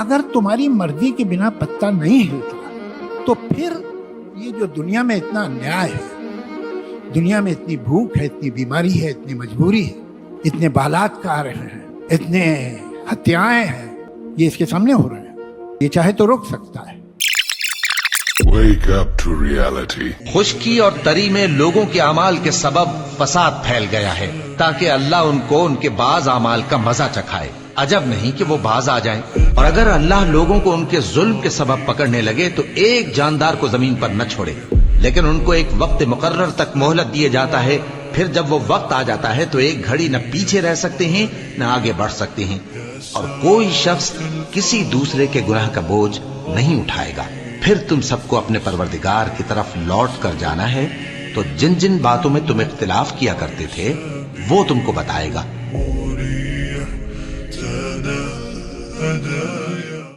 अगर तुम्हारी मर्जी के बिना पत्ता नहीं हिलता तो फिर ये जो दुनिया में इतना अन्याय है, दुनिया में इतनी भूख है, इतनी बीमारी है, इतनी मजबूरी है, इतने बलात्कार हैं, इतने हत्याएं हैं, ये इसके सामने हो रहे हैं। ये चाहे तो रोक सकता है। Wake up to reality. खुशकी और तरी में लोगों के अमाल के सबब फसाद फैल गया है ताकि अल्लाह उनको उनके बाज अमाल का मजा चखाए। अजब नहीं कि वो बाज आ जाएं। और अगर अल्लाह लोगों को उनके जुल्म के सबब पकड़ने लगे तो एक जानदार को जमीन पर न छोड़े, लेकिन उनको एक वक्त मुकर्रर तक मोहलत दिए जाता है। फिर जब वो वक्त आ जाता है तो एक घड़ी न पीछे रह सकते हैं न आगे बढ़ सकते हैं, और कोई शख्स किसी दूसरे के गुनाह का बोझ नहीं उठाएगा। फिर तुम सबको अपने परवरदिगार की तरफ लौट कर जाना है, तो जिन जिन बातों में तुम इख्तिलाफ किया करते थे वो तुमको बताएगा।